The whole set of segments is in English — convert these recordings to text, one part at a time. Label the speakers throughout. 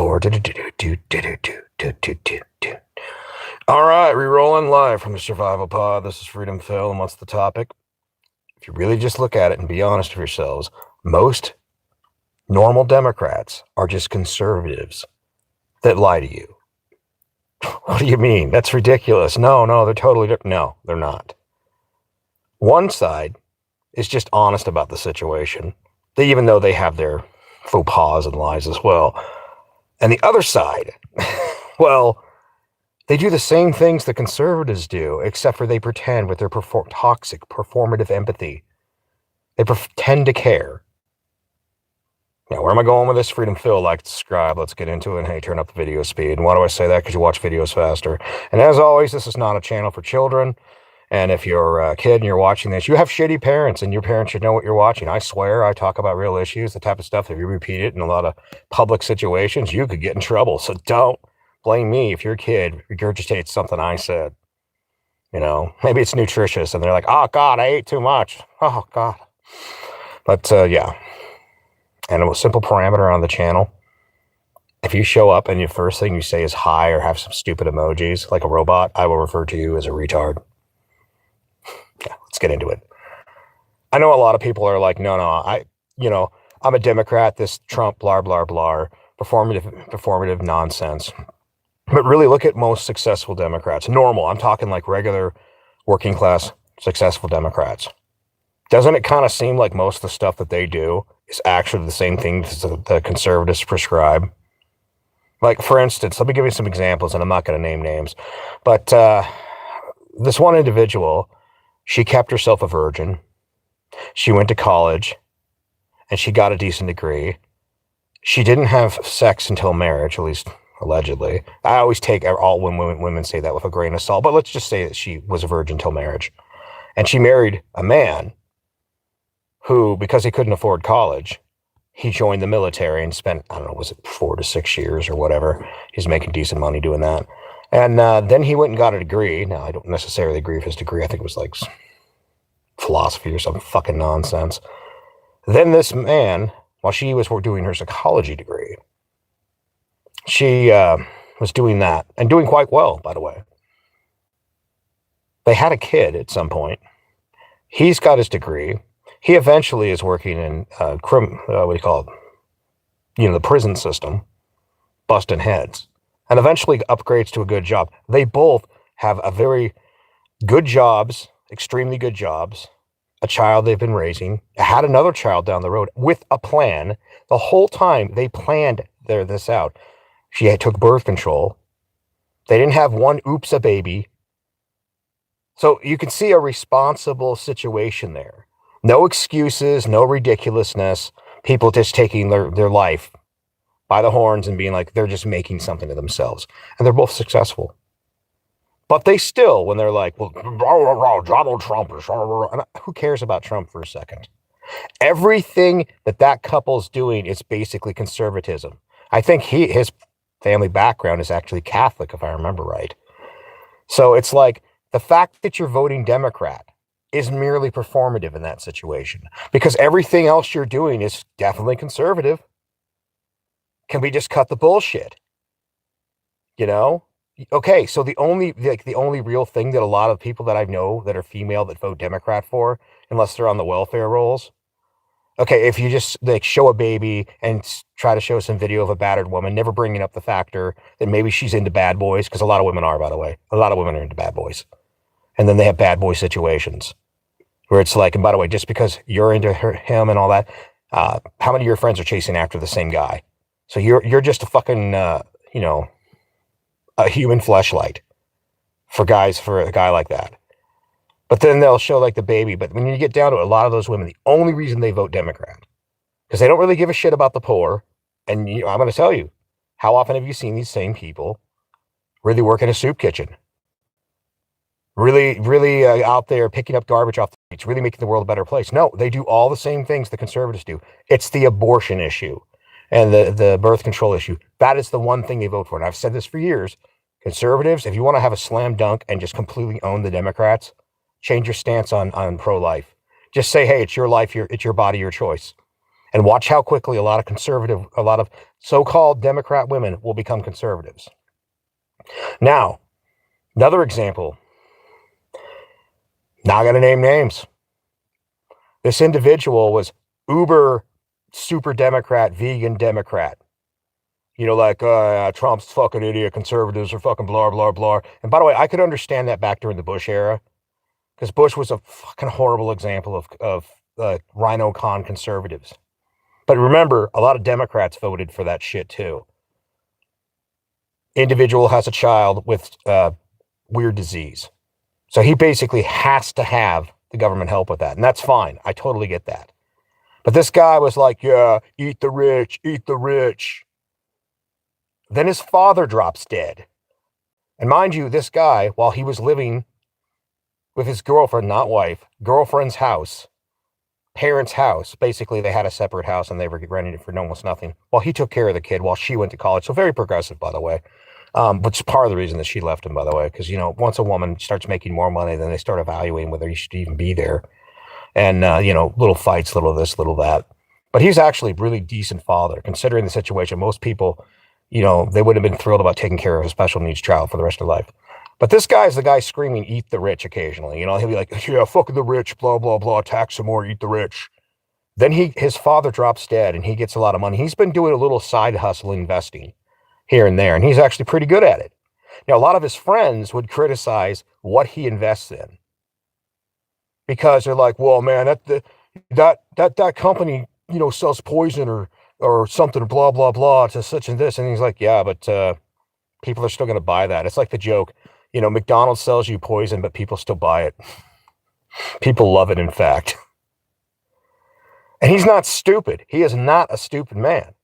Speaker 1: record. All right, re-rolling live from the Survival Pod. This is Freedom Phil, and what's the topic? If you really just look at it and be honest with yourselves, most normal Democrats are just conservatives that lie to you. What do you mean? That's ridiculous. No, they're totally different. No, they're not. One side is just honest about the situation, even though they have their faux pas and lies as well. And the other side, well, they do the same things the conservatives do, except for they pretend with their toxic performative empathy. They pretend to care. Now, where am I going with this? Freedom Phil, like, subscribe. Let's get into it. And hey, turn up the video speed. And why do I say that? Because you watch videos faster. And as always, this is not a channel for children. And if you're a kid and you're watching this, you have shitty parents, and your parents should know what you're watching. I swear, I talk about real issues, the type of stuff, if you repeat it in a lot of public situations, you could get in trouble. So don't blame me if your kid regurgitates something I said. You know, maybe it's nutritious, and they're like, oh, God, I ate too much. Oh, God. But, yeah. And a simple parameter on the channel. If you show up and your first thing you say is hi or have some stupid emojis like a robot, I will refer to you as a retard. Yeah, let's get into it. I know a lot of people are like, no, I'm a Democrat, this Trump, blah, blah, blah, performative nonsense. But really look at most successful Democrats. Normal, I'm talking like regular working class successful Democrats. Doesn't it kind of seem like most of the stuff that they do is actually the same thing the conservatives prescribe? Like, for instance, let me give you some examples, and I'm not going to name names, but this one individual, she kept herself a virgin. She went to college, and she got a decent degree. She didn't have sex until marriage, at least allegedly. I always take all women say that with a grain of salt, but let's just say that she was a virgin until marriage. And she married a man who, because he couldn't afford college, he joined the military and spent, I don't know, was it 4 to 6 years or whatever? He's making decent money doing that. And then he went and got a degree. Now, I don't necessarily agree with his degree. I think it was like philosophy or some fucking nonsense. Then this man, while she was doing her psychology degree, she was doing that and doing quite well, by the way. They had a kid at some point. He's got his degree. He eventually is working in the prison system, busting heads, and eventually upgrades to a good job. They both have a very good jobs, extremely good jobs, a child they've been raising, had another child down the road with a plan. The whole time they planned this out. She took birth control. They didn't have one oops a baby. So you can see a responsible situation there. No excuses, no ridiculousness. People just taking their life by the horns and being like, they're just making something of themselves. And they're both successful. But they still, when they're like, well, Donald Trump is, who cares about Trump for a second? Everything that couple's doing is basically conservatism. I think his family background is actually Catholic, if I remember right. So it's like the fact that you're voting Democrat is merely performative in that situation, because everything else you're doing is definitely conservative. Can we just cut the bullshit? You know? Okay, so the only real thing that a lot of people that I know that are female that vote Democrat for, unless they're on the welfare rolls, okay, if you just like show a baby and try to show some video of a battered woman, never bringing up the factor that maybe she's into bad boys, because a lot of women are, by the way. A lot of women are into bad boys. And then they have bad boy situations where it's like, and by the way, just because you're into him and all that, how many of your friends are chasing after the same guy? So you're just a fucking, a human fleshlight for a guy like that. But then they'll show like the baby. But when you get down to it, a lot of those women, the only reason they vote Democrat, because they don't really give a shit about the poor. And I'm going to tell you, how often have you seen these same people really work in a soup kitchen? Really out there picking up garbage off the streets, really making the world a better place. No, they do all the same things the conservatives do. It's the abortion issue and the birth control issue. That is the one thing they vote for. And I've said this for years. Conservatives, if you want to have a slam dunk and just completely own the Democrats, change your stance on pro-life. Just say, hey, it's your life, it's your body, your choice. And watch how quickly a lot of so-called Democrat women will become conservatives. Now, another example. Not going to name names. This individual was uber super Democrat, vegan Democrat. You know, like, Trump's fucking idiot, conservatives are fucking blah, blah, blah. And by the way, I could understand that back during the Bush era, because Bush was a fucking horrible example of rhino con conservatives. But remember, a lot of Democrats voted for that shit too. Individual has a child with weird disease. So he basically has to have the government help with that. And that's fine. I totally get that. But this guy was like, yeah, eat the rich, eat the rich. Then his father drops dead. And mind you, this guy, while he was living with his girlfriend, not wife, girlfriend's house, parents' house, basically they had a separate house and they were renting it for almost nothing, while he took care of the kid while she went to college. So very progressive, by the way. Which is part of the reason that she left him, by the way, because, you know, once a woman starts making more money, then they start evaluating whether you should even be there. And, you know, little fights, little this, little that. But he's actually a really decent father, considering the situation. Most people, you know, they would have been thrilled about taking care of a special needs child for the rest of their life. But this guy's the guy screaming, eat the rich occasionally. You know, he'll be like, yeah, fuck the rich, blah, blah, blah, tax some more, eat the rich. Then his father drops dead and he gets a lot of money. He's been doing a little side hustle investing here and there, and he's actually pretty good at it. Now, a lot of his friends would criticize what he invests in, because they're like, well, man, that company, you know, sells poison or something, blah, blah, blah, to such and this. And he's like, yeah, but people are still going to buy that. It's like the joke, you know, McDonald's sells you poison, but people still buy it. People love it, in fact. And he's not stupid. He is not a stupid man.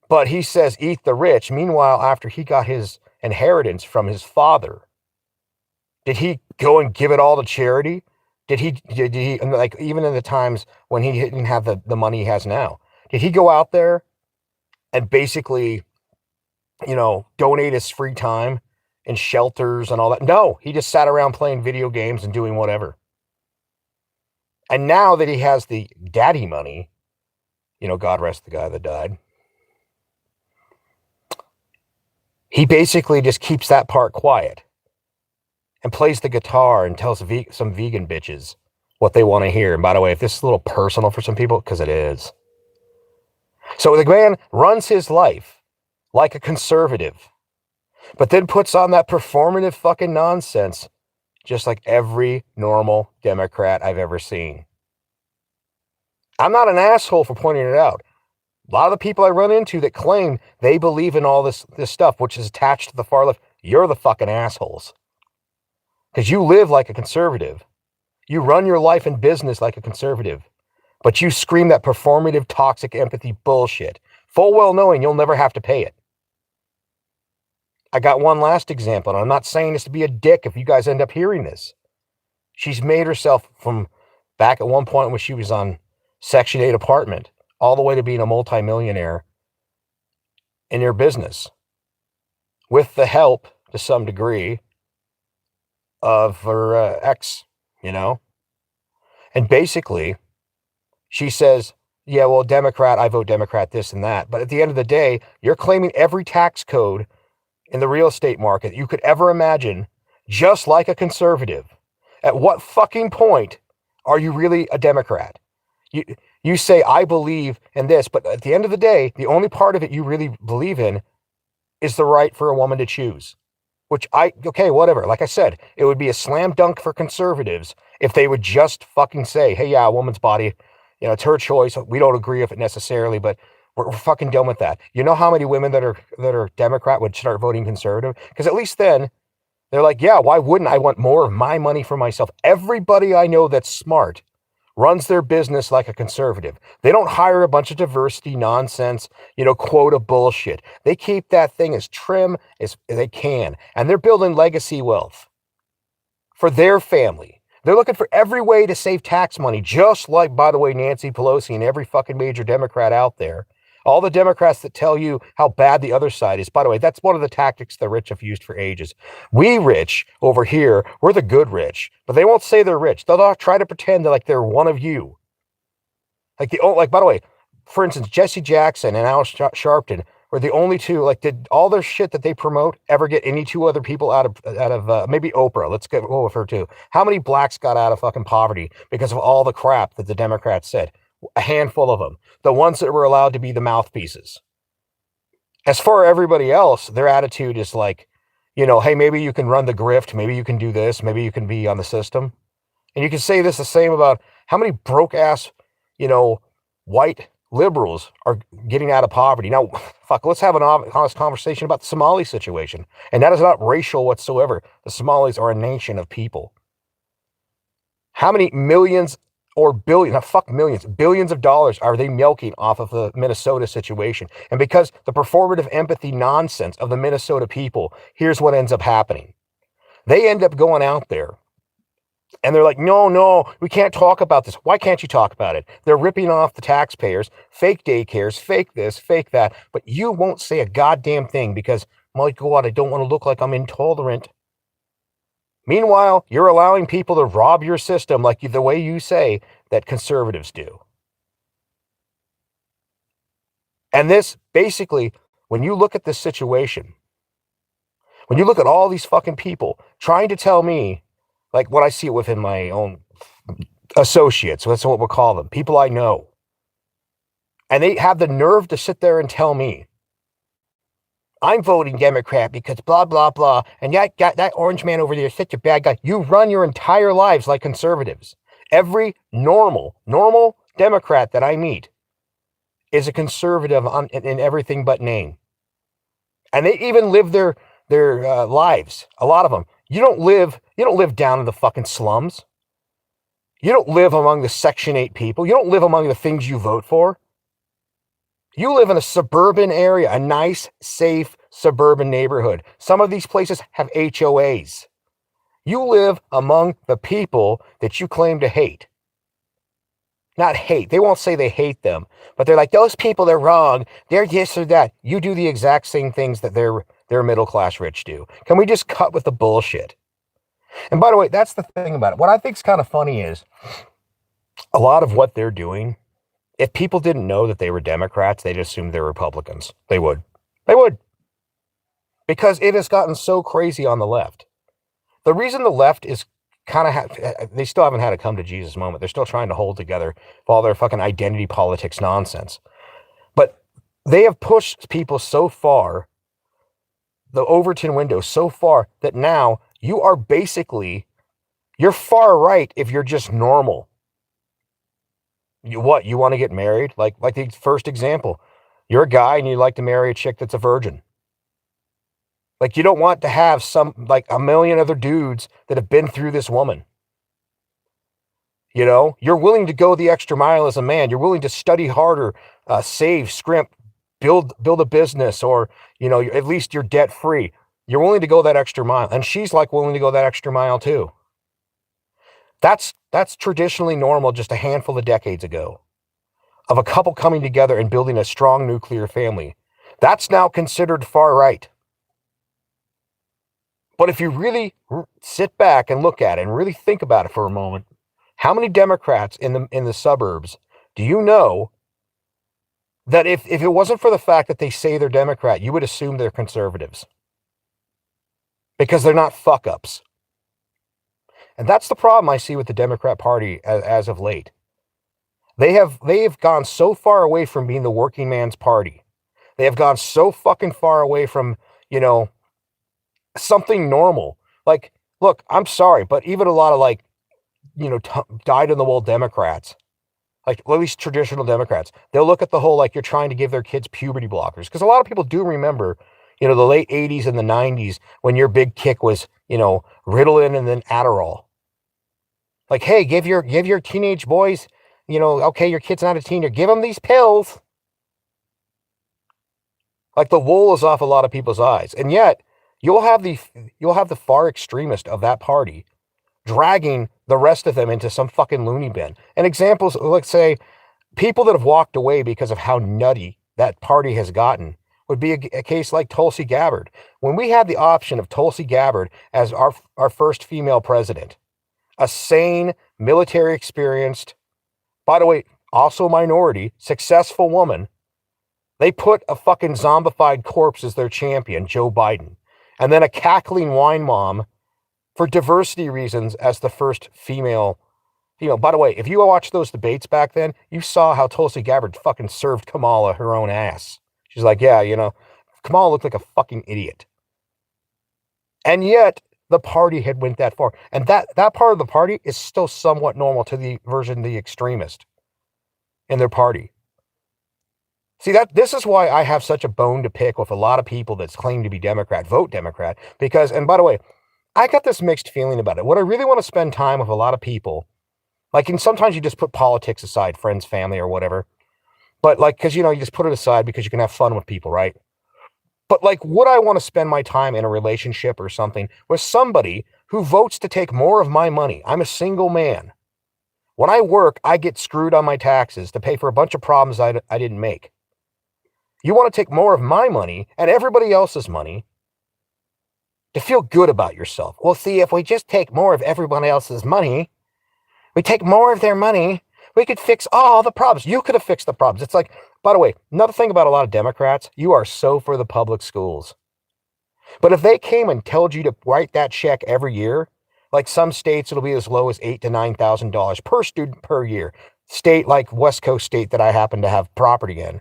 Speaker 1: But he says, eat the rich. Meanwhile, after he got his inheritance from his father, did he go and give it all to charity? Did he, like, even in the times when he didn't have the money he has now, did he go out there and basically, you know, donate his free time in shelters and all that? No, he just sat around playing video games and doing whatever. And now that he has the daddy money, you know, God rest the guy that died, he basically just keeps that part quiet and plays the guitar and tells some vegan bitches what they want to hear. And by the way, if this is a little personal for some people, because it is. So the man runs his life like a conservative, but then puts on that performative fucking nonsense, just like every normal Democrat I've ever seen. I'm not an asshole for pointing it out. A lot of the people I run into that claim they believe in all this stuff, which is attached to the far left, you're the fucking assholes. Because you live like a conservative. You run your life and business like a conservative. But you scream that performative, toxic empathy bullshit, full well knowing you'll never have to pay it. I got one last example, and I'm not saying this to be a dick if you guys end up hearing this. She's made herself from back at one point when she was on Section 8 apartment, all the way to being a multimillionaire in her business, with the help, to some degree, of her ex, you know? And basically, she says, yeah, well, Democrat, I vote Democrat, this and that. But at the end of the day, you're claiming every tax code in the real estate market you could ever imagine, just like a conservative. At what fucking point are you really a Democrat? You say, I believe in this, but at the end of the day, the only part of it you really believe in is the right for a woman to choose. Which okay, whatever. Like I said, it would be a slam dunk for conservatives if they would just fucking say, hey, yeah, a woman's body, you know, it's her choice. We don't agree with it necessarily, but we're fucking done with that. You know how many women that are Democrat would start voting conservative? Because at least then they're like, yeah, why wouldn't I want more of my money for myself? Everybody I know that's smart runs their business like a conservative. They don't hire a bunch of diversity nonsense, you know, quota bullshit. They keep that thing as trim as they can. And they're building legacy wealth for their family. They're looking for every way to save tax money, just like, by the way, Nancy Pelosi and every fucking major Democrat out there. All the Democrats that tell you how bad the other side is. By the way, that's one of the tactics the rich have used for ages. We rich over here, we're the good rich, but they won't say they're rich. They'll try to pretend that like they're one of you. By the way, for instance, Jesse Jackson and Al Sharpton were the only two, like, did all their shit that they promote ever get any two other people out of maybe Oprah? Let's go with her too. How many blacks got out of fucking poverty because of all the crap that the Democrats said? A handful of them. The ones that were allowed to be the mouthpieces. As for everybody else, their attitude is like, hey, maybe you can run the grift. Maybe you can do this. Maybe you can be on the system. And you can say this the same about how many broke ass, white liberals are getting out of poverty. Now, fuck, let's have an honest conversation about the Somali situation. And that is not racial whatsoever. The Somalis are a nation of people. How many millions or billions, fuck millions, billions of dollars are they milking off of the Minnesota situation? And because the performative empathy nonsense of the Minnesota people, here's what ends up happening. They end up going out there and they're like, no, we can't talk about this. Why can't you talk about it? They're ripping off the taxpayers, fake daycares, fake this, fake that. But you won't say a goddamn thing because, my God, I don't want to look like I'm intolerant. Meanwhile, you're allowing people to rob your system like the way you say that conservatives do. And this, basically, when you look at this situation, when you look at all these fucking people trying to tell me, like what I see it within my own associates, that's what we'll call them, people I know, and they have the nerve to sit there and tell me, I'm voting Democrat because blah, blah, blah. And that orange man over there is such a bad guy. You run your entire lives like conservatives. Every normal Democrat that I meet is a conservative in everything but name. And they even live their lives. A lot of them. You don't live down in the fucking slums. You don't live among the Section 8 people. You don't live among the things you vote for. You live in a suburban area, a nice, safe suburban neighborhood. Some of these places have HOAs. You live among the people that you claim to hate. Not hate. They won't say they hate them, but they're like, those people are wrong. They're this or that. You do the exact same things that their middle-class rich do. Can we just cut with the bullshit? And by the way, that's the thing about it. What I think is kind of funny is a lot of what they're doing, if people didn't know that they were Democrats, they'd assume they're Republicans. They would. Because it has gotten so crazy on the left. The reason the left is kind of, they still haven't had a come to Jesus moment. They're still trying to hold together all their fucking identity politics nonsense. But they have pushed people so far, the Overton window so far, that now you're far right if you're just normal. You want to get married? Like the first example, you're a guy and you like to marry a chick that's a virgin. Like, you don't want to have a million other dudes that have been through this woman. You're willing to go the extra mile as a man. You're willing to study harder, save, scrimp, build a business, or, at least you're debt free. You're willing to go that extra mile. And she's willing to go that extra mile too. That's traditionally normal just a handful of decades ago, of a couple coming together and building a strong nuclear family. That's now considered far right. But if you really sit back and look at it and really think about it for a moment, how many Democrats in the suburbs do you know that if it wasn't for the fact that they say they're Democrat, you would assume they're conservatives? Because they're not fuck-ups. And that's the problem I see with the Democrat Party as of late. They have gone so far away from being the working man's party. They have gone so fucking far away from, something normal. Like, look, I'm sorry, but even a lot of dyed-in-the-wool Democrats, at least traditional Democrats, they'll look at the whole, you're trying to give their kids puberty blockers. Because a lot of people do remember, the late 80s and the 90s when your big kick was, Ritalin and then Adderall. Like, hey, give your teenage boys, okay, your kid's not a teenager, give them these pills. Like, the wool is off a lot of people's eyes. And yet, you'll have the far extremist of that party dragging the rest of them into some fucking loony bin. And examples, let's say, people that have walked away because of how nutty that party has gotten would be a case like Tulsi Gabbard. When we had the option of Tulsi Gabbard as our first female president, a sane, military experienced, by the way, also a minority, successful woman. They put a fucking zombified corpse as their champion, Joe Biden, and then a cackling wine mom for diversity reasons as the first female. By the way, if you watched those debates back then, you saw how Tulsi Gabbard fucking served Kamala her own ass. She's like, yeah, Kamala looked like a fucking idiot. And yet, the party had went that far. And that part of the party is still somewhat normal to the version of the extremist in their party. See, this is why I have such a bone to pick with a lot of people that claim to be Democrat, vote Democrat, because, and by the way, I got this mixed feeling about it. What I really want to spend time with a lot of people, and sometimes you just put politics aside, friends, family, or whatever. But because, you just put it aside because you can have fun with people, right? But would I want to spend my time in a relationship or something with somebody who votes to take more of my money? I'm a single man. When I work, I get screwed on my taxes to pay for a bunch of problems I didn't make. You want to take more of my money and everybody else's money to feel good about yourself. Well, see, if we just take more of everyone else's money, we take more of their money, we could fix all the problems. You could have fixed the problems. It's by the way, another thing about a lot of Democrats, you are so for the public schools. But if they came and told you to write that check every year, some states, it'll be as low as $8,000 to $9,000 per student per year. State like West Coast state that I happen to have property in,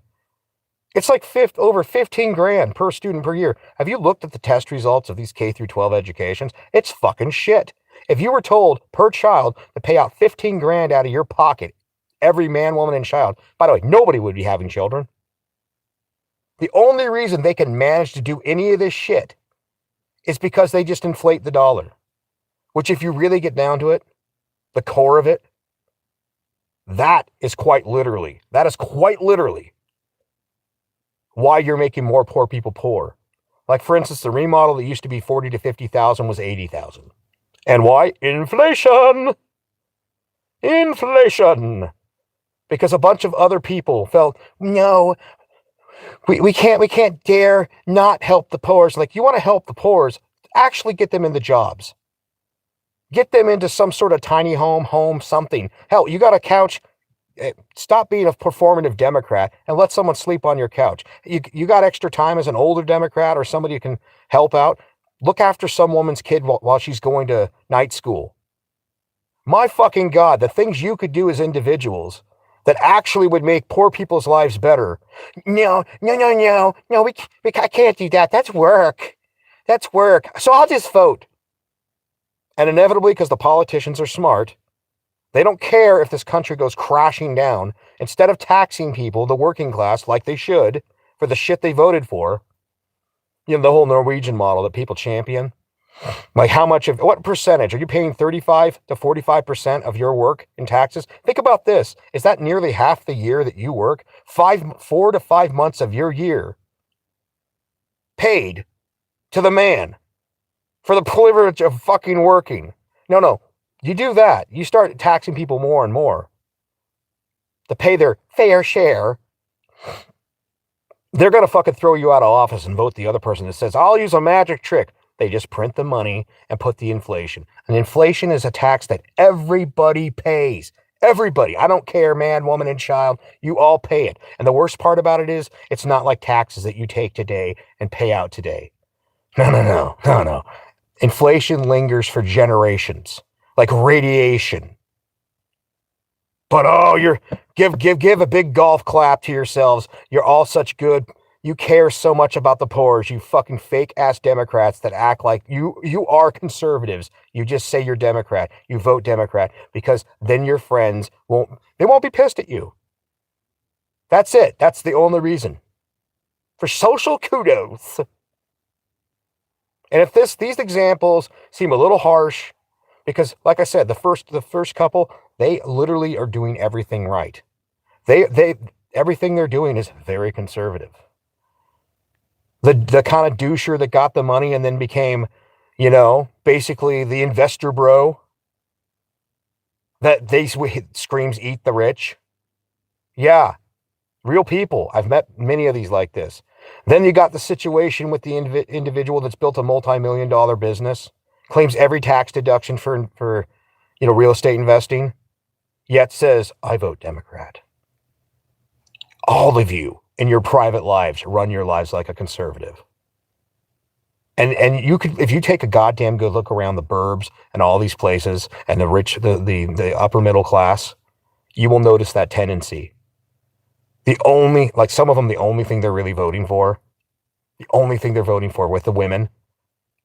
Speaker 1: it's over 15 grand per student per year. Have you looked at the test results of these K through 12 educations? It's fucking shit. If you were told per child to pay out 15 grand out of your pocket, every man, woman, and child, by the way, nobody would be having children. The only reason they can manage to do any of this shit is because they just inflate the dollar. Which, if you really get down to it, the core of it, that is quite literally why you're making more poor people poor. For instance, the remodel that used to be 40 to 50,000 was 80,000. And why? Inflation. Because a bunch of other people felt, no, we can't dare not help the poor. You want to help the poor, actually get them into jobs. Get them into some sort of tiny home, something. Hell, you got a couch. Stop being a performative Democrat and let someone sleep on your couch. You got extra time as an older Democrat or somebody who can help out. Look after some woman's kid while she's going to night school. My fucking God, the things you could do as individuals that actually would make poor people's lives better. No, I can't do that. That's work. So I'll just vote. And inevitably, because the politicians are smart, they don't care if this country goes crashing down. Instead of taxing people, the working class, like they should, for the shit they voted for, the whole Norwegian model that people champion, what percentage? Are you paying 35 to 45% of your work in taxes? Think about this. Is that nearly half the year that you work? 4 to 5 months of your year paid to the man for the privilege of fucking working. No. You do that, you start taxing people more and more to pay their fair share. They're going to fucking throw you out of office and vote the other person that says, I'll use a magic trick. They just print the money and put the inflation. And inflation is a tax that everybody pays. Everybody. I don't care, man, woman, and child. You all pay it. And the worst part about it is, it's not like taxes that you take today and pay out today. No. Inflation lingers for generations. Like radiation. But you give a big golf clap to yourselves. You're all such good. You care so much about the poor, you fucking fake ass Democrats that act like you are conservatives. You just say you're Democrat. You vote Democrat because then your friends won't be pissed at you. That's it. That's the only reason. For social kudos. And if these examples seem a little harsh, because, like I said, the first couple, they literally are doing everything right. Everything they're doing is very conservative. The kind of doucher that got the money and then became, basically the investor bro that they screams eat the rich. Yeah, real people. I've met many of these like this. Then you got the situation with the individual that's built a multi-million-dollar business, claims every tax deduction for real estate investing, yet says, I vote Democrat. All of you in your private lives run your lives like a conservative. And you could, if you take a goddamn good look around the burbs and all these places and the rich, the upper middle class, you will notice that tendency. Like some of them, the only thing they're really voting for, the only thing they're voting for with the women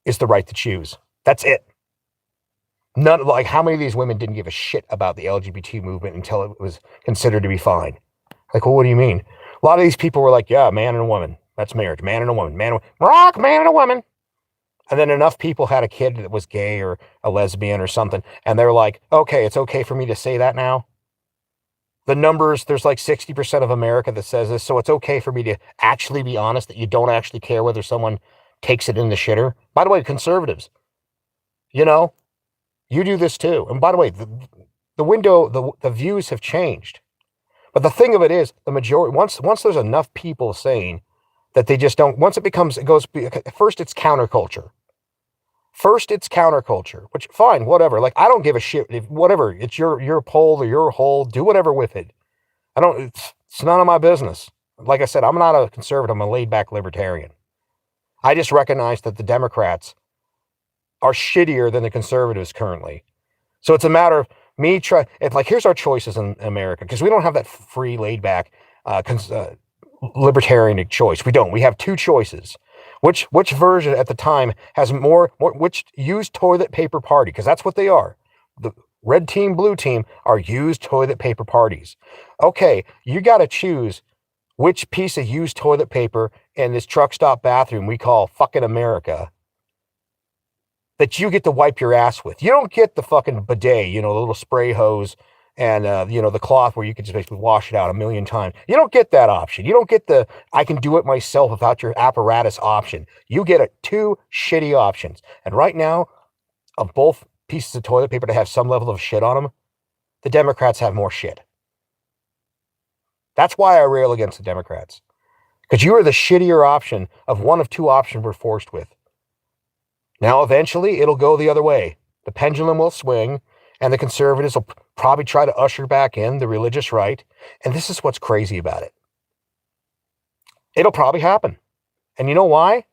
Speaker 1: is the right to choose. That's it. Like how many of these women didn't give a shit about the LGBT movement until it was considered to be fine? Like, well, what do you mean? A lot of these people were like, yeah, man and a woman. That's marriage. Man and a woman. Man and a woman. And then enough people had a kid that was gay or a lesbian or something. And they're like, okay, it's okay for me to say that now. The numbers, there's like 60% of America that says this. So it's okay for me to actually be honest that you don't actually care whether someone takes it in the shitter. By the way, conservatives, you know, you do this too. And by the way, the views have changed. But the thing of it is, the majority, once there's enough people saying that they just don't, once it goes, first it's counterculture. Which fine, whatever. Like, I don't give a shit. Whatever, it's your pole or your hole, do whatever with it. It's none of my business. Like I said, I'm not a conservative, I'm a laid back libertarian. I just recognize that the Democrats are shittier than the conservatives currently. So it's a matter of me here's our choices in America, because we don't have that free, laid back, libertarian choice. We don't. We have two choices. Which version at the time has more which used toilet paper party? Because that's what they are. The red team, blue team are used toilet paper parties. Okay, you got to choose which piece of used toilet paper in this truck stop bathroom we call fucking America that you get to wipe your ass with. You don't get the fucking bidet, the little spray hose and, the cloth where you can just basically wash it out a million times. You don't get that option. You don't get the, I can do it myself without your apparatus option. You get two shitty options. And right now, of both pieces of toilet paper to have some level of shit on them, the Democrats have more shit. That's why I rail against the Democrats. Because you are the shittier option of one of two options we're forced with. Now, eventually, it'll go the other way. The pendulum will swing, and the conservatives will probably try to usher back in the religious right. And this is what's crazy about it. It'll probably happen. And you know why?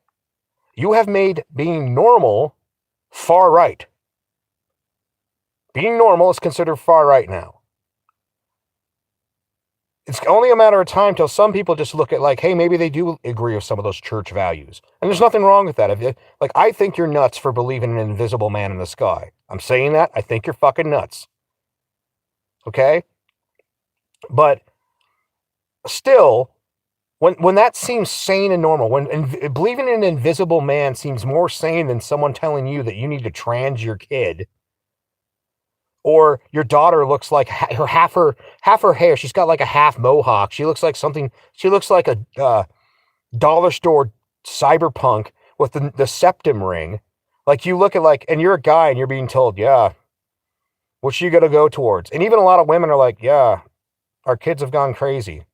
Speaker 1: You have made being normal far right. Being normal is considered far right now. It's only a matter of time till some people just look at like, hey, maybe they do agree with some of those church values. And there's nothing wrong with that. I think you're nuts for believing in an invisible man in the sky. I'm saying that. I think you're fucking nuts. Okay? But still, when that seems sane and normal, when believing in an invisible man seems more sane than someone telling you that you need to trans your kid, or your daughter looks like half her hair, she's got like a half mohawk. She looks like a dollar store cyberpunk with the septum ring. Like, you look at and you're a guy and you're being told, yeah, what's she gonna go towards? And even a lot of women are like, yeah, our kids have gone crazy.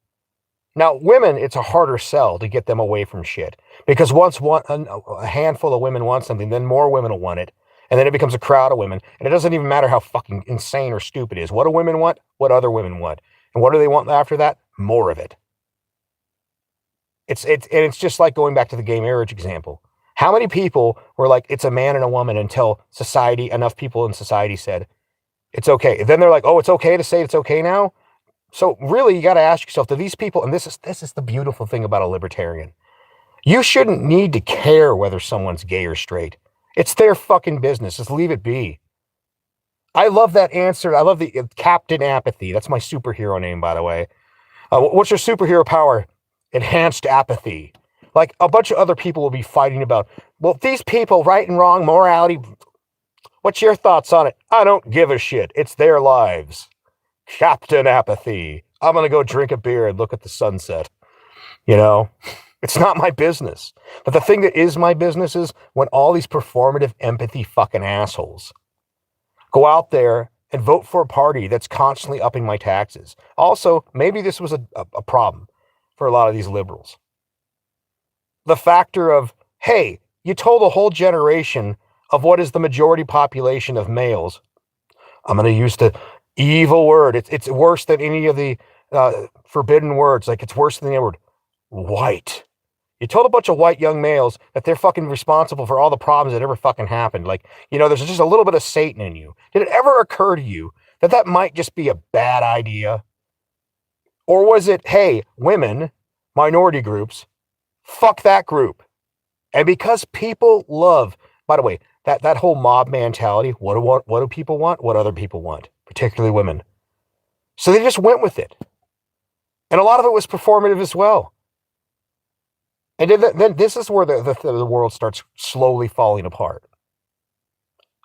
Speaker 1: Now, women, it's a harder sell to get them away from shit, because once a handful of women want something, then more women will want it. And then it becomes a crowd of women. And it doesn't even matter how fucking insane or stupid it is. What do women want? What other women want? And what do they want after that? More of it. It's just like going back to the gay marriage example. How many people were like, it's a man and a woman, until enough people in society said, it's okay. And then they're like, oh, it's okay to say it's okay now? So really, you got to ask yourself, do these people, and this is the beautiful thing about a libertarian, you shouldn't need to care whether someone's gay or straight. It's their fucking business. Just leave it be. I love that answer. I love the Captain Apathy. That's my superhero name, by the way. What's your superhero power? Enhanced apathy. Like, a bunch of other people will be fighting about, well, these people, right and wrong, morality. What's your thoughts on it? I don't give a shit. It's their lives. Captain Apathy. I'm going to go drink a beer and look at the sunset. It's not my business. But the thing that is my business is when all these performative empathy fucking assholes go out there and vote for a party that's constantly upping my taxes. Also, maybe this was a problem for a lot of these liberals. The factor of, hey, you told a whole generation of what is the majority population of males. I'm going to use the evil word. It's worse than any of the forbidden words, like it's worse than the word white. You told a bunch of white young males that they're fucking responsible for all the problems that ever fucking happened. Like, there's just a little bit of Satan in you. Did it ever occur to you that that might just be a bad idea? Or was it, hey, women, minority groups, fuck that group? And because people love, by the way, that whole mob mentality, what do people want? What other people want, particularly women. So they just went with it. And a lot of it was performative as well. And then this is where the world starts slowly falling apart.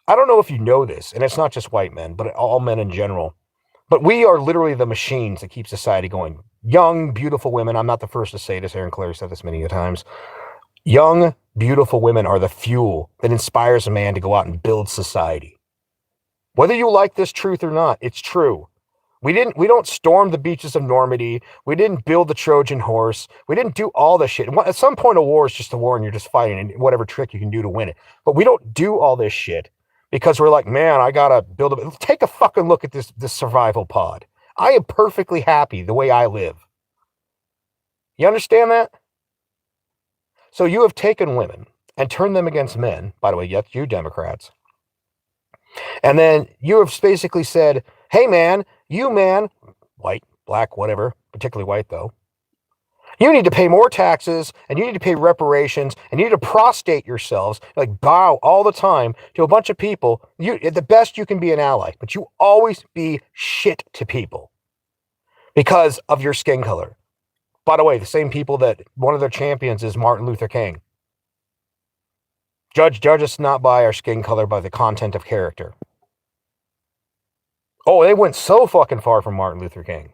Speaker 1: I don't know if you know this, and it's not just white men, but all men in general. But we are literally the machines that keep society going. Young, beautiful women. I'm not the first to say this. Aaron Clary said this many times. Young, beautiful women are the fuel that inspires a man to go out and build society. Whether you like this truth or not, it's true. We don't storm the beaches of Normandy. We didn't build the Trojan horse. We didn't do all this shit. At some point, a war is just a war and you're just fighting and whatever trick you can do to win it. But we don't do all this shit because we're like, man, I got to build a... Take a fucking look at this survival pod. I am perfectly happy the way I live. You understand that? So you have taken women and turned them against men. By the way, yes, you Democrats. And then you have basically said, hey, man, you man, white, black, whatever, particularly white, though, you need to pay more taxes and you need to pay reparations and you need to prostrate yourselves, like bow all the time to a bunch of people. At the best, you can be an ally, but you always be shit to people because of your skin color. By the way, the same people that one of their champions is Martin Luther King. Judge us not by our skin color, by the content of character. Oh, they went so fucking far from Martin Luther King.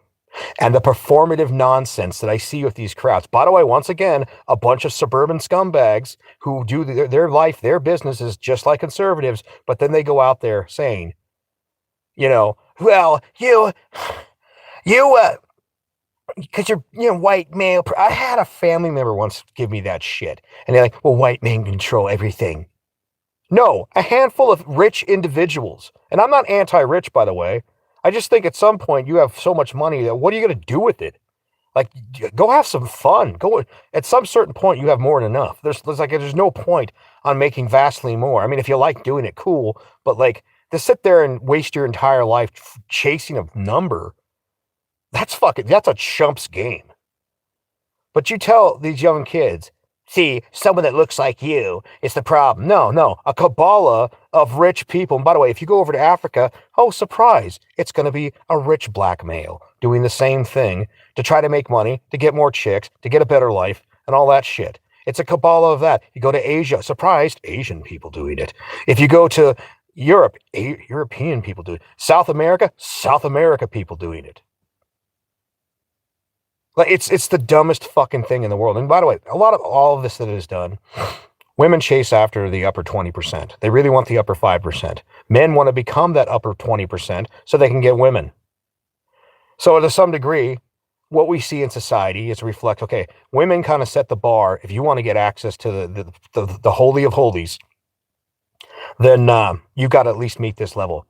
Speaker 1: And the performative nonsense that I see with these crowds. By the way, once again, a bunch of suburban scumbags who do their life, their business is just like conservatives, but then they go out there saying, well, because you're white male. I had a family member once give me that shit. And they're like, well, white men control everything. No, a handful of rich individuals. And I'm not anti-rich, by the way. I just think at some point you have so much money that what are you going to do with it? Like, go have some fun. At some certain point, you have more than enough. There's no point on making vastly more. I mean, if you like doing it, cool. But like to sit there and waste your entire life chasing a number, that's a chump's game. But you tell these young kids, see, someone that looks like you is the problem. No, a cabala of rich people. And by the way, if you go over to Africa, oh, surprise, it's going to be a rich black male doing the same thing to try to make money, to get more chicks, to get a better life, and all that shit. It's a cabala of that. You go to Asia, surprised, Asian people doing it. If you go to Europe, European people doing it. South America people doing it. Like it's the dumbest fucking thing in the world. And by the way, all of this that is done, women chase after the upper 20%. They really want the upper 5%. Men want to become that upper 20% so they can get women. So to some degree, what we see in society is reflect, okay, women kind of set the bar. If you want to get access to the holy of holies, then you got to at least meet this level.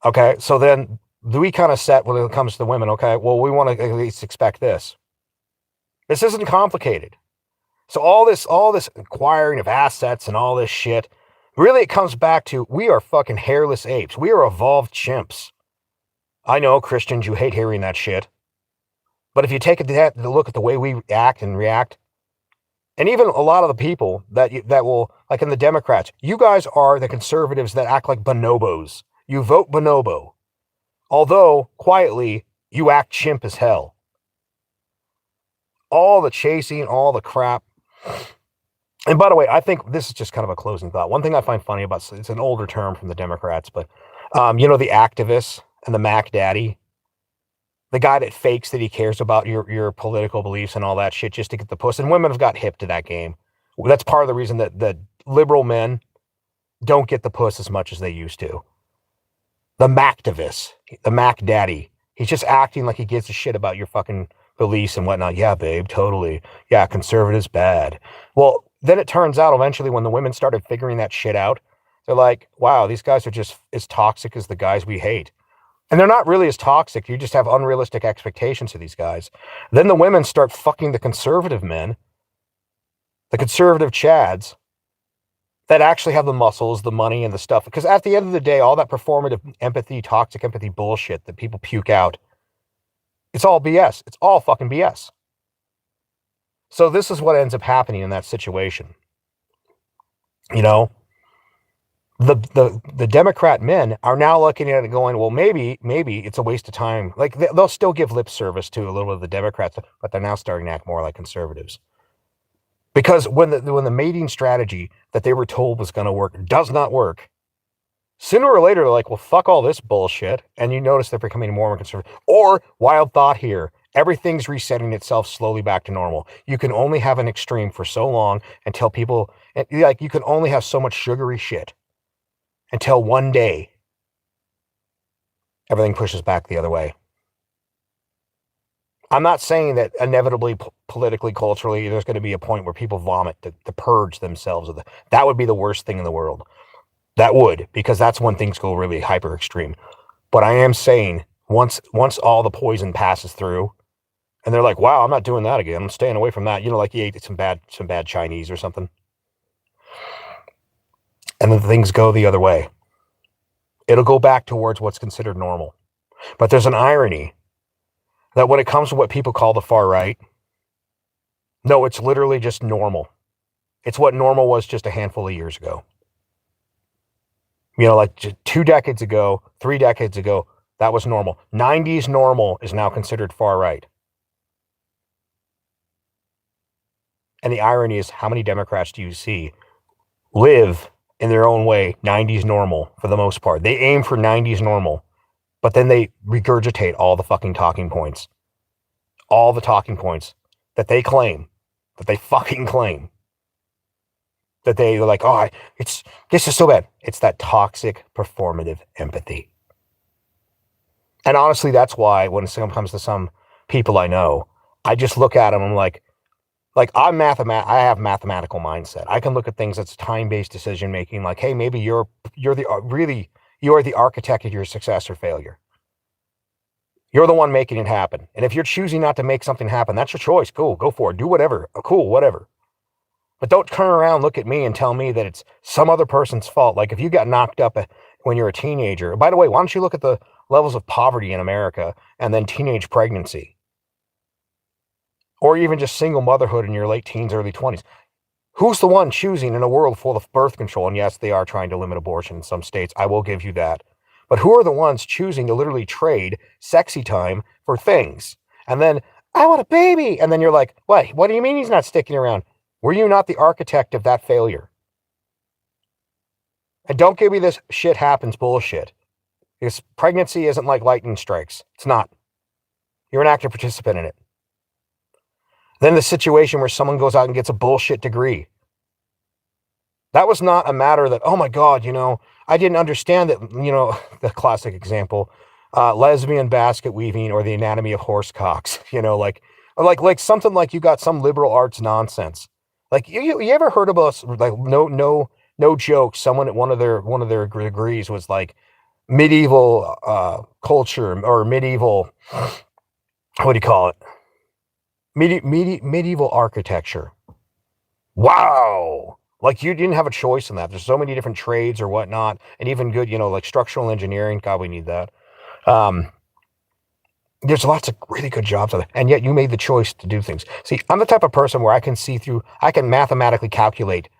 Speaker 1: Okay, so then we kind of set when it comes to women, okay, well, we want to at least expect this. This isn't complicated. So all this acquiring of assets and all this shit, really it comes back to we are fucking hairless apes. We are evolved chimps. I know, Christians, you hate hearing that shit. But if you take a look at the way we act and react, and even a lot of the people that will, like in the Democrats, you guys are the conservatives that act like bonobos. You vote bonobo. Although, quietly, you act chimp as hell. All the chasing, all the crap. And by the way, I think this is just kind of a closing thought. One thing I find funny about, it's an older term from the Democrats, but, the activists and the Mac Daddy, the guy that fakes that he cares about your political beliefs and all that shit just to get the puss. And women have got hip to that game. That's part of the reason that liberal men don't get the puss as much as they used to. The Mactivist, the Mac Daddy, he's just acting like he gives a shit about your fucking beliefs and whatnot. Yeah, babe, totally. Yeah, conservatives bad. Well, then it turns out eventually when the women started figuring that shit out, they're like, wow, these guys are just as toxic as the guys we hate. And they're not really as toxic. You just have unrealistic expectations of these guys. Then the women start fucking the conservative men, the conservative chads that actually have the muscles, the money, and the stuff. Because at the end of the day, all that performative empathy, toxic empathy bullshit that people puke out, it's all BS. It's all fucking BS. So this is what ends up happening in that situation. You know, the Democrat men are now looking at it going, well, maybe it's a waste of time. Like they'll still give lip service to a little bit of the Democrats, but they're now starting to act more like conservatives. Because when the mating strategy that they were told was going to work does not work, sooner or later they're like, well, fuck all this bullshit, and you notice they're becoming more and more conservative. Or wild thought here, everything's resetting itself slowly back to normal. You can only have an extreme for so long until people, like, you can only have so much sugary shit until one day everything pushes back the other way. I'm not saying that inevitably, politically, culturally, there's going to be a point where people vomit to purge themselves of that would be the worst thing in the world. That would, because that's when things go really hyper extreme. But I am saying once all the poison passes through, and they're like, wow, I'm not doing that again. I'm staying away from that. You know, like you ate some bad Chinese or something. And then things go the other way. It'll go back towards what's considered normal. But there's an irony that when it comes to what people call the far right, no, it's literally just normal. It's what normal was just a handful of years ago. You know, like 2 decades ago, 3 decades ago, that was normal. 90s normal is now considered far right. And the irony is, how many Democrats do you see live in their own way 90s normal for the most part? They aim for 90s normal, but then they regurgitate all the fucking talking points. All the talking points that they claim, that they fucking claim, that they're like, oh, this is so bad. It's that toxic performative empathy. And honestly, that's why when it comes to some people I know, I just look at them and I'm like I have mathematical mindset. I can look at things that's time-based decision making. Like, hey, maybe you are the architect of your success or failure. You're the one making it happen. And if you're choosing not to make something happen, that's your choice. Cool, go for it. Do whatever. Cool, whatever. But don't turn around, look at me, and tell me that it's some other person's fault. Like if you got knocked up when you're a teenager. By the way, why don't you look at the levels of poverty in America and then teenage pregnancy? Or even just single motherhood in your late teens, early 20s. Who's the one choosing in a world full of birth control? And yes, they are trying to limit abortion in some states. I will give you that. But who are the ones choosing to literally trade sexy time for things? And then, I want a baby. And then you're like, what do you mean he's not sticking around? Were you not the architect of that failure? And don't give me this shit happens bullshit. Because pregnancy isn't like lightning strikes. It's not. You're an active participant in it. Then the situation where someone goes out and gets a bullshit degree. That was not a matter that, oh my God, I didn't understand that, the classic example, lesbian basket weaving or the anatomy of horse cocks, like something like you got some liberal arts nonsense. Like you ever heard about, like, no joke, someone at one of their degrees was like medieval culture or medieval, what do you call it? Medieval architecture. Wow. Like you didn't have a choice in that. There's so many different trades or whatnot, and even good, like structural engineering. God, we need that. There's lots of really good jobs out there, and yet you made the choice to do things. See, I'm the type of person where I can mathematically calculate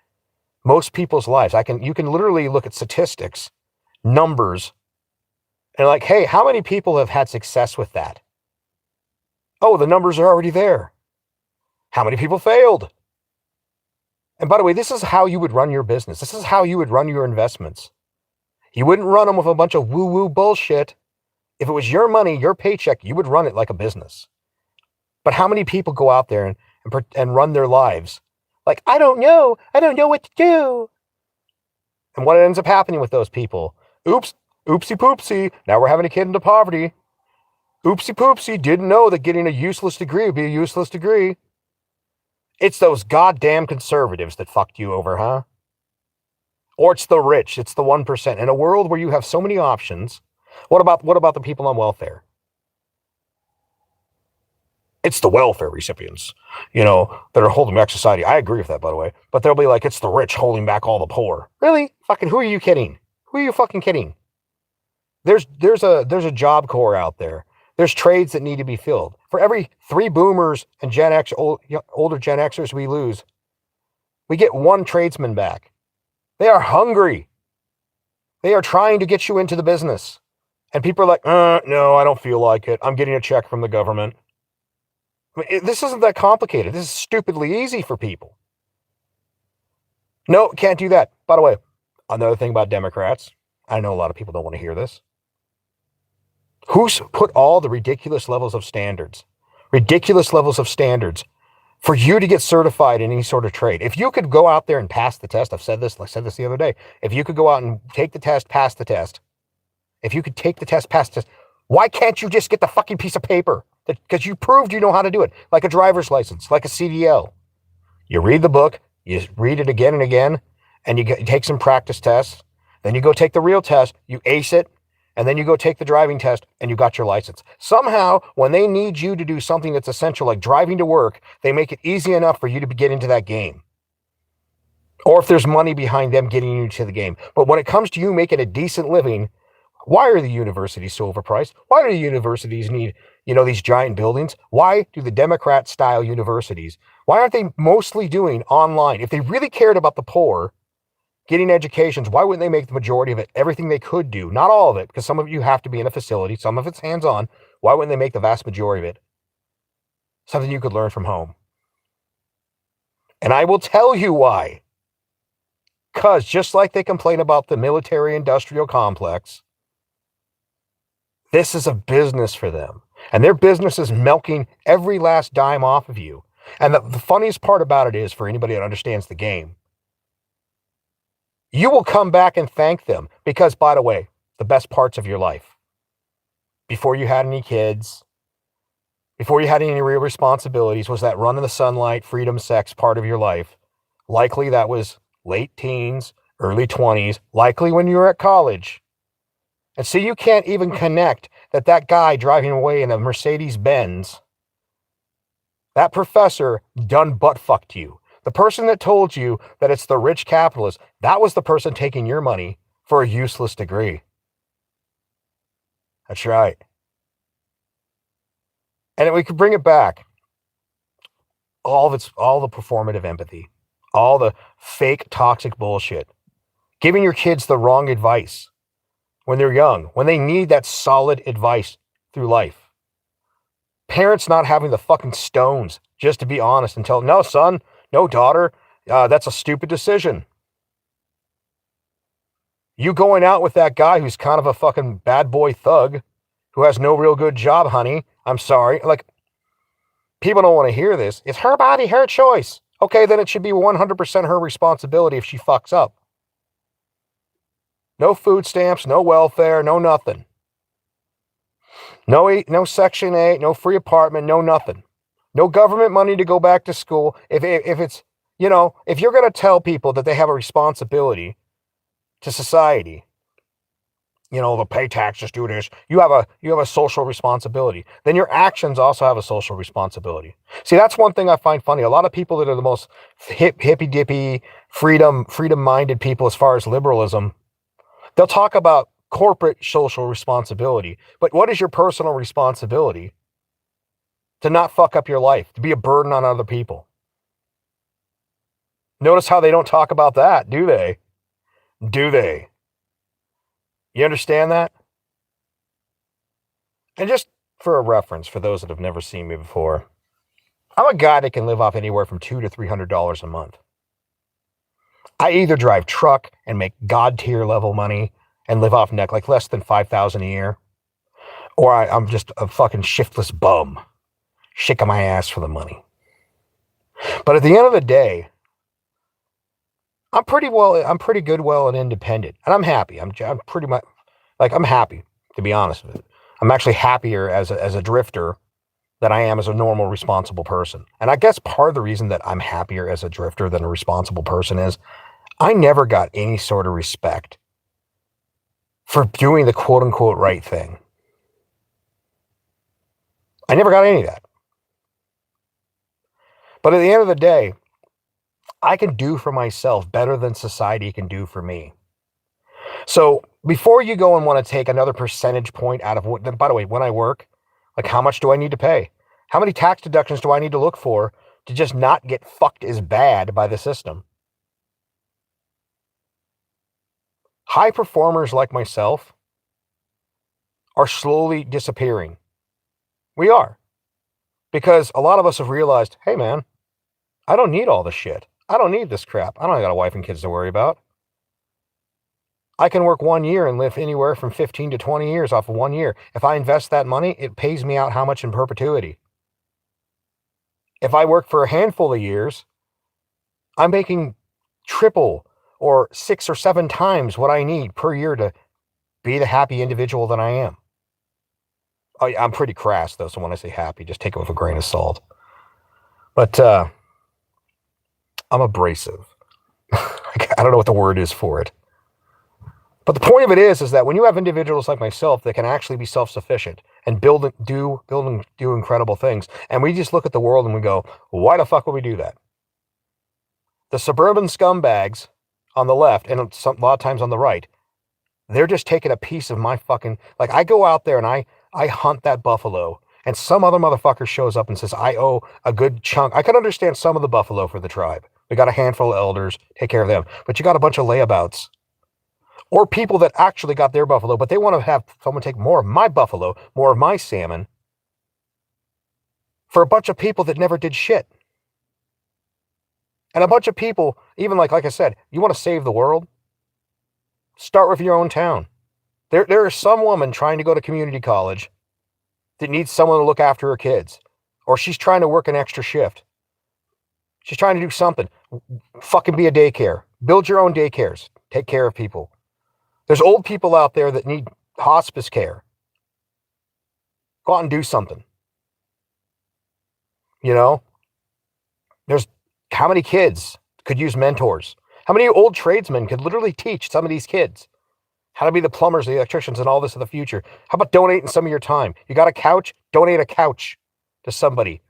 Speaker 1: most people's lives. You can literally look at statistics, numbers, and like, hey, how many people have had success with that? Oh, the numbers are already there. How many people failed? And by the way, this is how you would run your business. This is how you would run your investments. You wouldn't run them with a bunch of woo-woo bullshit. If it was your money, your paycheck, you would run it like a business. But how many people go out there and run their lives like, I don't know what to do. And what ends up happening with those people? Oopsie poopsie, now we're having a kid into poverty. Oopsie poopsie, didn't know that getting a useless degree would be a useless degree. It's those goddamn conservatives that fucked you over, huh? Or it's the rich, it's the 1%. In a world where you have so many options, What about the people on welfare? It's the welfare recipients, that are holding back society. I agree with that, by the way. But they'll be like, it's the rich holding back all the poor. Really? Fucking who are you kidding? Who are you fucking kidding? There's a job corps out there. There's trades that need to be filled. For every 3 boomers and Gen X, older Gen Xers we lose, we get 1 tradesman back. They are hungry. They are trying to get you into the business. And people are like, no, I don't feel like it. I'm getting a check from the government. I mean, this isn't that complicated. This is stupidly easy for people. No, can't do that. By the way, another thing about Democrats, I know a lot of people don't want to hear this. Who's put all the ridiculous levels of standards for you to get certified in any sort of trade? If you could go out there and pass the test, I said this the other day. If you could go out and take the test, pass the test. If you could take the test, pass the test, why can't you just get the fucking piece of paper? Because you proved you know how to do it. Like a driver's license, like a CDL. You read the book, you read it again and again, and you take some practice tests. Then you go take the real test, you ace it, and then you go take the driving test, and you got your license. Somehow, when they need you to do something that's essential, like driving to work, they make it easy enough for you to get into that game. Or if there's money behind them getting you to the game. But when it comes to you making a decent living, why are the universities so overpriced? Why do the universities need, these giant buildings? Why do the Democrat-style universities, why aren't they mostly doing online? If they really cared about the poor getting educations, why wouldn't they make the majority of it everything they could do? Not all of it, because some of you have to be in a facility. Some of it's hands-on. Why wouldn't they make the vast majority of it something you could learn from home? And I will tell you why. Because just like they complain about the military-industrial complex, this is a business for them. And their business is milking every last dime off of you. And the funniest part about it is, for anybody that understands the game, you will come back and thank them because, by the way, the best parts of your life, before you had any kids, before you had any real responsibilities, was that run in the sunlight, freedom, sex part of your life. Likely that was late teens, early 20s, likely when you were at college. And so you can't even connect that guy driving away in a Mercedes-Benz, that professor done butt-fucked you. The person that told you that it's the rich capitalist, that was the person taking your money for a useless degree. That's right. And we could bring it back. All the performative empathy, all the fake toxic bullshit, giving your kids the wrong advice when they're young, when they need that solid advice through life. Parents not having the fucking stones just to be honest and tell, no, son, no, daughter, that's a stupid decision. You going out with that guy who's kind of a fucking bad boy thug who has no real good job, honey. I'm sorry. Like, people don't want to hear this. It's her body, her choice. Okay, then it should be 100% her responsibility if she fucks up. No food stamps, no welfare, no nothing. No Section 8, no free apartment, no nothing. No government money to go back to school. If it's, if you're going to tell people that they have a responsibility to society, they'll pay taxes, do this. You have a social responsibility. Then your actions also have a social responsibility. See, that's one thing I find funny. A lot of people that are the most hippy-dippy, freedom-minded people as far as liberalism, they'll talk about corporate social responsibility. But what is your personal responsibility? To not fuck up your life, to be a burden on other people. Notice how they don't talk about that, do they? Do they? You understand that? And just for a reference, for those that have never seen me before, I'm a guy that can live off anywhere from $200 to $300 a month. I either drive truck and make God tier level money and live off neck like less than $5,000 a year, or I'm just a fucking shiftless bum shaking my ass for the money. But at the end of the day, I'm pretty good, and independent, and I'm happy. I'm pretty much I'm happy, to be honest with you. I'm actually happier as a drifter than I am as a normal, responsible person. And I guess part of the reason that I'm happier as a drifter than a responsible person is I never got any sort of respect for doing the quote unquote right thing. I never got any of that. But at the end of the day, I can do for myself better than society can do for me. So before you go and want to take another percentage point out of what, by the way, when I work, like how much do I need to pay? How many tax deductions do I need to look for to just not get fucked as bad by the system? High performers like myself are slowly disappearing. We are. Because a lot of us have realized, hey man, I don't need all this shit. I don't need this crap. I don't got a wife and kids to worry about. I can work 1 year and live anywhere from 15 to 20 years off of 1 year. If I invest that money, it pays me out how much in perpetuity? If I work for a handful of years, I'm making triple or 6 or 7 times what I need per year to be the happy individual that I am. I'm pretty crass though, so when I say happy, just take it with a grain of salt. But I'm abrasive. I don't know what the word is for it. But the point of it is that when you have individuals like myself that can actually be self-sufficient and build and do incredible things, and we just look at the world and we go, why the fuck would we do that? The suburban scumbags on the left and a lot of times on the right, they're just taking a piece of my fucking, like I go out there and I hunt that buffalo and some other motherfucker shows up and says, I owe a good chunk. I can understand some of the buffalo for the tribe. We got a handful of elders, take care of them. But you got a bunch of layabouts or people that actually got their buffalo, but they want to have someone take more of my buffalo, more of my salmon for a bunch of people that never did shit. And a bunch of people, even like I said, you want to save the world? Start with your own town. There is some woman trying to go to community college that needs someone to look after her kids. Or she's trying to work an extra shift. She's trying to do something. Fucking be a daycare. Build your own daycares. Take care of people. There's old people out there that need hospice care. Go out and do something. You know? There's how many kids could use mentors? How many old tradesmen could literally teach some of these kids how to be the plumbers, the electricians, and all this in the future? How about donating some of your time? You got a couch? Donate a couch to somebody.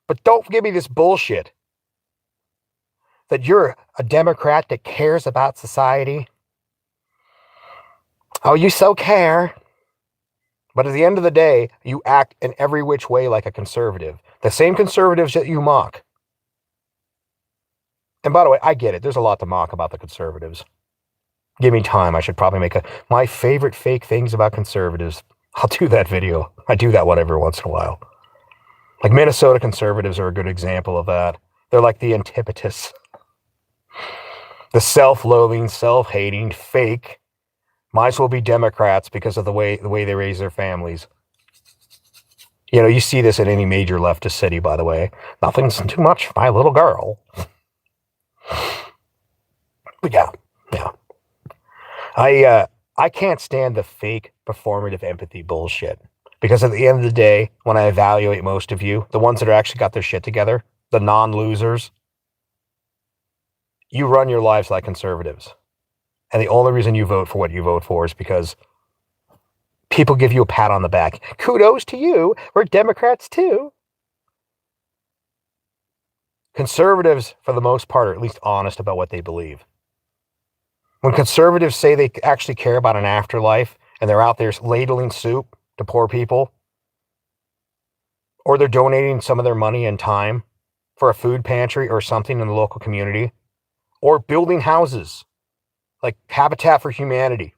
Speaker 1: But don't give me this bullshit that you're a Democrat that cares about society. Oh, you so care. But at the end of the day, you act in every which way like a conservative. The same conservatives that you mock. And by the way, I get it. There's a lot to mock about the conservatives. Give me time. I should probably make my favorite fake things about conservatives. I'll do that video. I do that one every once in a while. Like Minnesota conservatives are a good example of that. They're like the antipatus. The self-loathing, self-hating, fake. Might as well be Democrats because of the way they raise their families. You know, you see this in any major leftist city, by the way. Nothing's too much for my little girl. But yeah. I can't stand the fake performative empathy bullshit. Because at the end of the day, when I evaluate most of you, the ones that are actually got their shit together, the non-losers, you run your lives like conservatives. And the only reason you vote for what you vote for is because people give you a pat on the back. Kudos to you. We're Democrats too. Conservatives, for the most part, are at least honest about what they believe. When conservatives say they actually care about an afterlife and they're out there ladling soup to poor people, or they're donating some of their money and time for a food pantry or something in the local community, or building houses like Habitat for Humanity.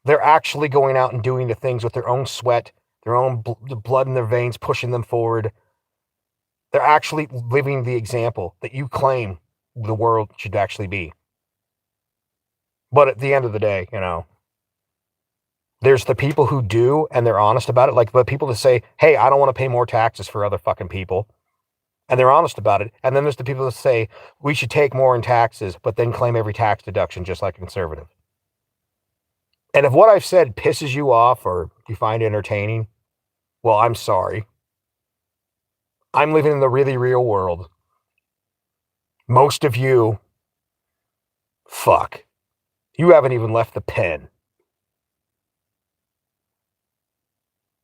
Speaker 1: They're actually going out and doing the things with their own sweat, their own blood in their veins, pushing them forward. They're actually living the example that you claim the world should actually be. But at the end of the day, you know, there's the people who do and they're honest about it. Like the people that say, hey, I don't want to pay more taxes for other fucking people. And they're honest about it. And then there's the people that say we should take more in taxes, but then claim every tax deduction just like a conservative. And if what I've said pisses you off or you find entertaining, well, I'm sorry. I'm living in the really real world. Most of you, fuck. You haven't even left the pen.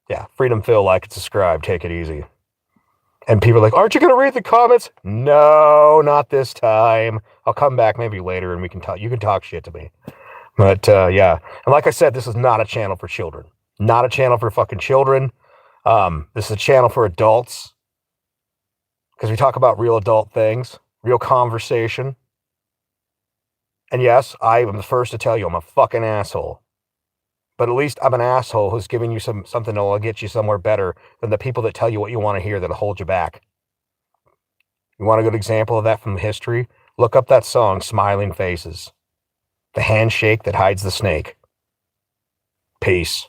Speaker 1: Yeah, Freedom Phil, like and subscribe. Take it easy. And people are like, aren't you going to read the comments? No, not this time. I'll come back maybe later and we can talk. You can talk shit to me. But yeah. And like I said, this is not a channel for children. Not a channel for fucking children. This is a channel for adults. Because we talk about real adult things, real conversation. And yes, I am the first to tell you I'm a fucking asshole. But at least I'm an asshole who's giving you something that will get you somewhere better than the people that tell you what you want to hear that'll hold you back. You want a good example of that from history? Look up that song, Smiling Faces. The handshake that hides the snake. Peace.